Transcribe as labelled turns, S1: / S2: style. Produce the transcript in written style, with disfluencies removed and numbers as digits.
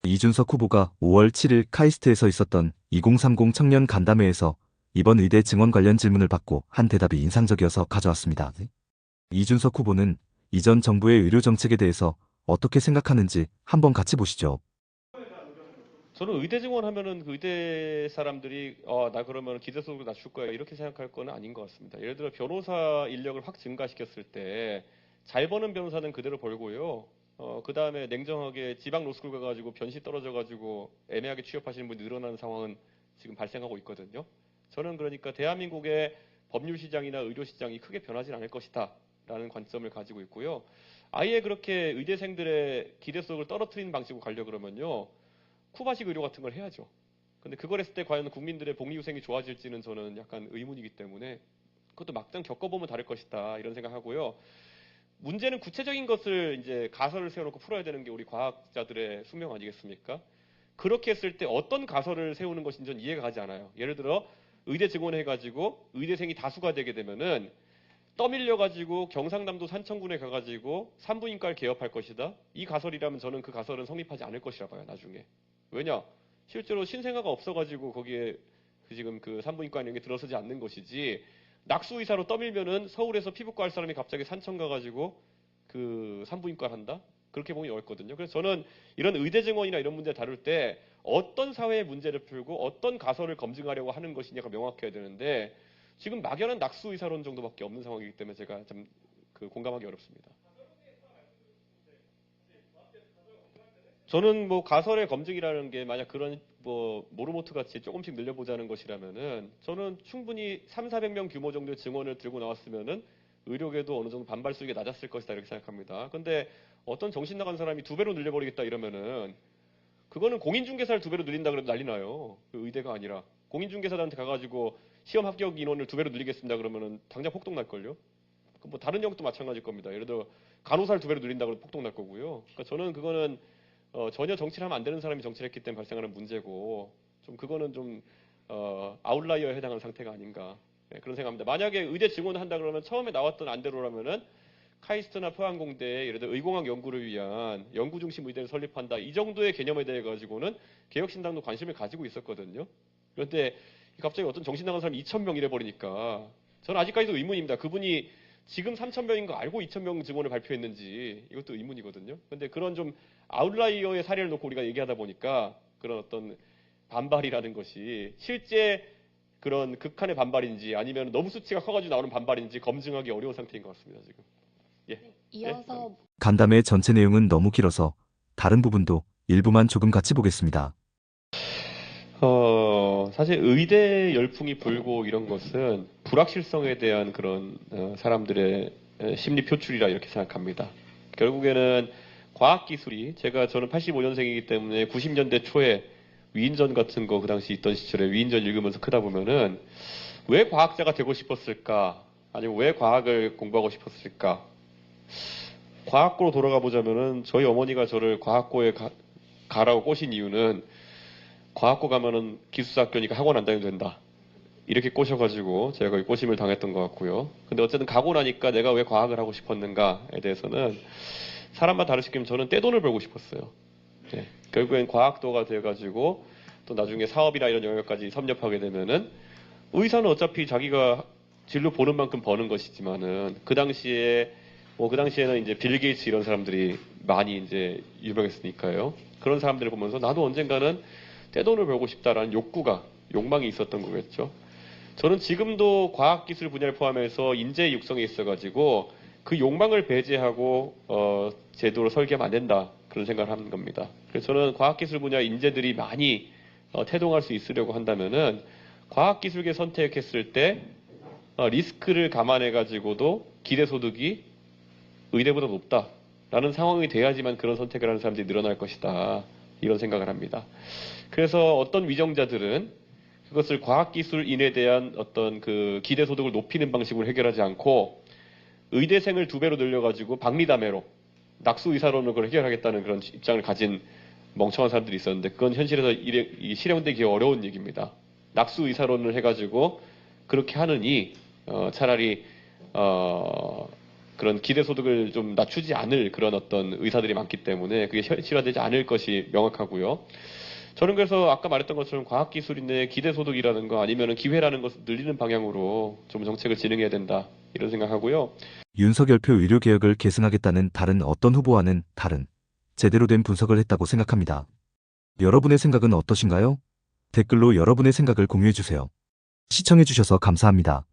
S1: 이준석 후보가 5월 7일 카이스트에서 있었던 2030 청년 간담회에서 이번 의대 증원 관련 질문을 받고 한 대답이 인상적이어서 가져왔습니다. 이준석 후보는 이전 정부의 의료 정책에 대해서 어떻게 생각하는지 한번 같이 보시죠.
S2: 저는 의대 증원하면은 그 의대 사람들이 나 그러면 기대속으로 낮출 거야 이렇게 생각할 건 아닌 것 같습니다. 예를 들어 변호사 인력을 확 증가시켰을 때 잘 버는 변호사는 그대로 벌고요. 그 다음에 냉정하게 지방 로스쿨 가가지고 변시 떨어져가지고 애매하게 취업하시는 분이 늘어나는 상황은 지금 발생하고 있거든요. 저는 그러니까 대한민국의 법률 시장이나 의료 시장이 크게 변하지 않을 것이다 라는 관점을 가지고 있고요. 아예 그렇게 의대생들의 기대속을 떨어뜨리는 방식으로 가려고 그러면요. 쿠바식 의료 같은 걸 해야죠. 근데 그걸 했을 때 과연 국민들의 복리후생이 좋아질지는 저는 약간 의문이기 때문에 그것도 막상 겪어보면 다를 것이다 이런 생각하고요. 문제는 구체적인 것을 이제 가설을 세워놓고 풀어야 되는 게 우리 과학자들의 숙명 아니겠습니까? 그렇게 했을 때 어떤 가설을 세우는 것인지 전 이해가 가지 않아요. 예를 들어 의대 증원해가지고 의대생이 다수가 되게 되면은 떠밀려가지고 경상남도 산청군에 가가지고 산부인과를 개업할 것이다. 이 가설이라면 저는 그 가설은 성립하지 않을 것이라 봐요. 나중에. 왜냐? 실제로 신생아가 없어가지고 거기에 지금 그 산부인과 이런 게 들어서지 않는 것이지 낙수 의사로 떠밀면은 서울에서 피부과 할 사람이 갑자기 산청 가가지고 그 산부인과를 한다? 그렇게 보기 어렵거든요. 그래서 저는 이런 의대 증원이나 이런 문제 다룰 때 어떤 사회의 문제를 풀고 어떤 가설을 검증하려고 하는 것이냐가 명확해야 되는데 지금 막연한 낙수 의사론 정도밖에 없는 상황이기 때문에 제가 좀 그 공감하기 어렵습니다. 저는 뭐 가설의 검증이라는 게 만약 그런 뭐 모르모트 같이 조금씩 늘려보자는 것이라면은 저는 충분히 3, 400명 규모 정도의 증원을 들고 나왔으면은 의료계도 어느 정도 반발 수익이 낮았을 것이다 이렇게 생각합니다. 근데 어떤 정신 나간 사람이 2배로 늘려버리겠다 이러면은 그거는 공인중개사를 2배로 늘린다 그래도 난리 나요. 그 의대가 아니라 공인중개사들한테 가가지고 시험 합격 인원을 2배로 늘리겠습니다 그러면은 당장 폭동 날걸요. 뭐 다른 영역도 마찬가지일 겁니다. 예를 들어 간호사를 2배로 늘린다 그래도 폭동 날 거고요. 그러니까 저는 그거는 전혀 정치를 하면 안 되는 사람이 정치를 했기 때문에 발생하는 문제고 좀 그거는 좀 아웃라이어에 해당하는 상태가 아닌가 그런 생각합니다. 만약에 의대 증원을 한다 그러면 처음에 나왔던 안대로라면은 카이스트나 포항공대에 예를 들어 의공학 연구를 위한 연구 중심 의대를 설립한다 이 정도의 개념에 대해 가지고는 개혁신당도 관심을 가지고 있었거든요. 그런데 갑자기 어떤 정신 나간 사람이 2,000명 이래 버리니까 저는 아직까지도 의문입니다. 그분이 지금 3,000명인 거 알고 2,000명 증원을 발표했는지 이것도 의문이거든요. 근데 그런 좀 아웃라이어의 사례를 놓고 우리가 얘기하다 보니까 그런 어떤 반발이라는 것이 실제 그런 극한의 반발인지 아니면 너무 수치가 커가지고 나오는 반발인지 검증하기 어려운 상태인 것 같습니다. 지금. 예.
S3: 이어서
S1: 간담회 전체 내용은 너무 길어서 다른 부분도 일부만 조금 같이 보겠습니다.
S2: 사실 의대 열풍이 불고 이런 것은 불확실성에 대한 그런 사람들의 심리 표출이라 이렇게 생각합니다. 결국에는 과학기술이 저는 85년생이기 때문에 90년대 초에 위인전 같은 거 그 당시 있던 시절에 위인전 읽으면서 크다 보면은 왜 과학자가 되고 싶었을까? 아니면 왜 과학을 공부하고 싶었을까? 과학고로 돌아가 보자면은 저희 어머니가 저를 과학고에 가라고 꼬신 이유는 과학고 가면은 기숙사학교니까 학원 안 다녀도 된다. 이렇게 꼬셔가지고 제가 거의 꼬심을 당했던 것 같고요. 근데 어쨌든 가고 나니까 내가 왜 과학을 하고 싶었는가에 대해서는 사람마다 다르시겠지만 저는 떼돈을 벌고 싶었어요. 네. 결국엔 과학도가 돼가지고 또 나중에 사업이나 이런 영역까지 섭렵하게 되면은 의사는 어차피 자기가 진로 보는 만큼 버는 것이지만은 그 당시에 그 당시에는 이제 빌 게이츠 이런 사람들이 많이 이제 유명했으니까요. 그런 사람들을 보면서 나도 언젠가는 떼돈을 벌고 싶다라는 욕망이 있었던 거겠죠. 저는 지금도 과학기술 분야를 포함해서 인재 육성에 있어가지고 그 욕망을 배제하고 제도를 설계하면 안 된다 그런 생각을 하는 겁니다. 그래서 저는 과학기술 분야 인재들이 많이 태동할 수 있으려고 한다면은 과학기술계 선택했을 때 리스크를 감안해가지고도 기대소득이 의대보다 높다라는 상황이 돼야지만 그런 선택을 하는 사람들이 늘어날 것이다 이런 생각을 합니다. 그래서 어떤 위정자들은 그것을 과학기술인에 대한 어떤 그 기대소득을 높이는 방식으로 해결하지 않고 의대생을 2배로 늘려가지고 박리담회로 낙수 의사론을 그걸 해결하겠다는 그런 입장을 가진 멍청한 사람들이 있었는데 그건 현실에서 실현되기 어려운 얘기입니다. 낙수 의사론을 해가지고 그렇게 하느니 차라리 그런 기대소득을 좀 낮추지 않을 그런 어떤 의사들이 많기 때문에 그게 실현되지 않을 것이 명확하고요. 저는 그래서 아까 말했던 것처럼 과학기술 내 기대소득이라는 거 아니면 기회라는 것을 늘리는 방향으로 좀 정책을 진행해야 된다 이런 생각하고요.
S1: 윤석열표 의료개혁을 계승하겠다는 다른 어떤 후보와는 다른 제대로 된 분석을 했다고 생각합니다. 여러분의 생각은 어떠신가요? 댓글로 여러분의 생각을 공유해주세요. 시청해주셔서 감사합니다.